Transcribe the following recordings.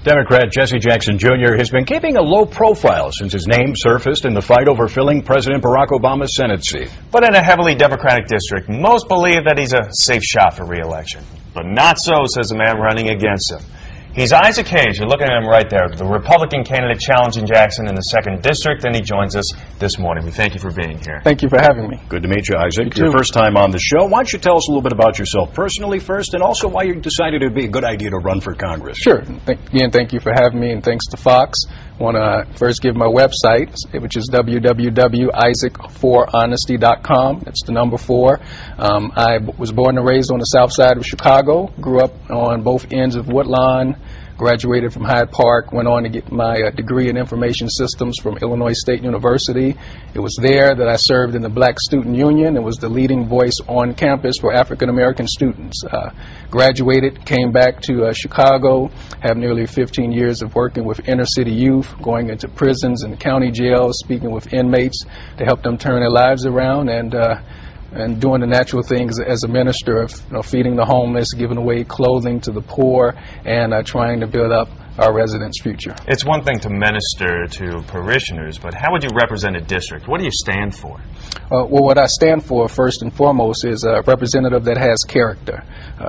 Democrat Jesse Jackson Jr. has been keeping a low profile since his name surfaced in the fight over filling President Barack Obama's Senate seat. But in a heavily Democratic district, most believe that he's a safe shot for re-election. But not so, says the man running against him. He's Isaac Hayes. You're looking at him right there, the Republican candidate challenging Jackson in the 2nd District, and he joins us this morning. We thank you for being here. Thank you for having me. Good to meet you, Isaac. You Your first time on the show. Why don't you tell us a little bit about yourself personally first, and also why you decided it would be a good idea to run for Congress? Sure. Again, thank you for having me, and thanks to Fox. I want to first give my website, which is www.isaac4honesty.com. That's the number 4. I was born and raised on the south side of Chicago, grew up on both ends of Woodlawn, graduated from Hyde Park, went on to get my degree in information systems from Illinois State University. It was there that I served in the Black Student Union and was the leading voice on campus for African American students. Graduated, came back to Chicago, have nearly 15 years of working with inner city youth, going into prisons and county jails, speaking with inmates to help them turn their lives around, and doing the natural things as a minister of feeding the homeless, giving away clothing to the poor, and trying to build up our residents' future. It's one thing to minister to parishioners, but how would you represent a district? What do you stand for? Well, what I stand for, first and foremost, is a representative that has character.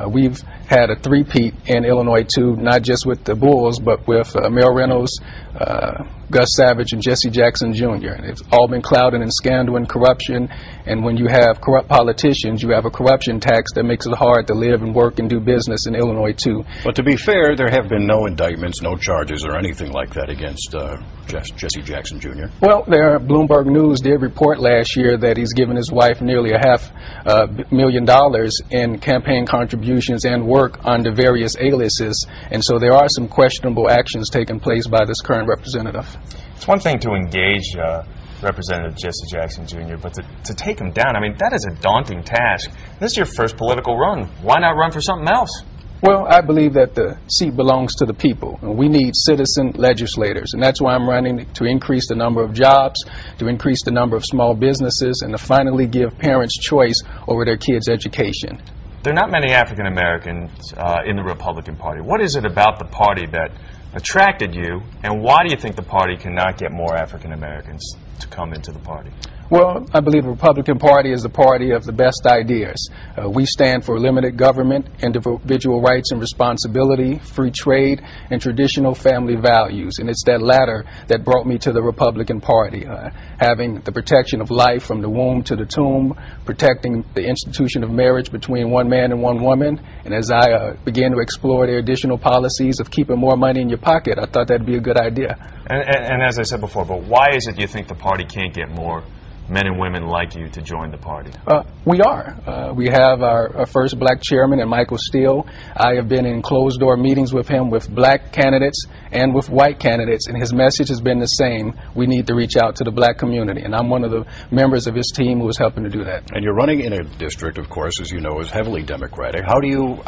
We've had a three-peat in Illinois, too, not just with the Bulls, but with Mel Reynolds, Gus Savage, and Jesse Jackson Jr. And it's all been clouded in scandal and corruption, and when you have corrupt politicians, you have a corruption tax that makes it hard to live and work and do business in Illinois, too. But to be fair, there have been no indictments, no charges or anything like that against Jesse Jackson Jr. Well, Bloomberg News did report last year that he's given his wife nearly $500,000 in campaign contributions and work under various aliases, and so there are some questionable actions taking place by this current representative. It's one thing to engage Representative Jesse Jackson Jr., but to take him down, I mean, that is a daunting task. This is your first political run. Why not run for something else? Well, I believe that the seat belongs to the people, and we need citizen legislators, and that's why I'm running to increase the number of jobs, to increase the number of small businesses, and to finally give parents choice over their kids' education. There are not many African Americans in the Republican Party. What is it about the party that attracted you, and why do you think the party cannot get more African Americans to come into the party? Well, I believe the Republican Party is the party of the best ideas. We stand for limited government, individual rights and responsibility, free trade, and traditional family values. And it's that latter that brought me to the Republican Party, having the protection of life from the womb to the tomb, protecting the institution of marriage between one man and one woman. And as I began to explore their additional policies of keeping more money in your pocket, I thought that'd be a good idea. And as I said before, but why is it you think the party can't get more men and women like you to join the party? We are. We have our first black chairman in Michael Steele. I have been in closed-door meetings with him with black candidates and with white candidates, and his message has been the same. We need to reach out to the black community, and I'm one of the members of his team who is helping to do that. And you're running in a district, of course, as you know, is heavily Democratic. How do you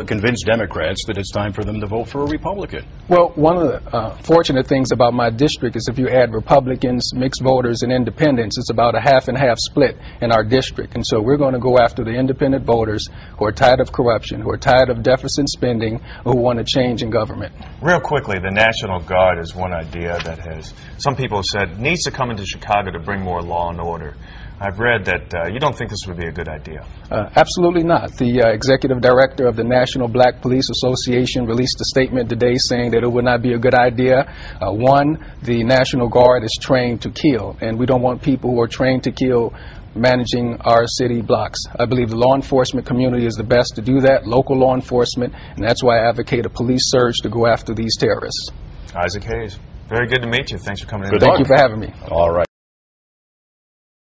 convince Democrats that it's time for them to vote for a Republican? Well, one of the fortunate things about my district is if you add Republicans, mixed voters, and independents, it's about a half-and-half split in our district. And so we're going to go after the independent voters who are tired of corruption, who are tired of deficit spending, who want a change in government. Real quickly, the National Guard is one idea that some people have said needs to come into Chicago to bring more law and order. I've read that you don't think this would be a good idea. Absolutely not. The executive director of the National Black Police Association released a statement today saying that it would not be a good idea. One, the National Guard is trained to kill, and we don't want people who are trained to kill managing our city blocks. I believe the law enforcement community is the best to do that, local law enforcement, and that's why I advocate a police surge to go after these terrorists. Isaac Hayes, very good to meet you. Thanks for coming in. Thank you for having me. All right.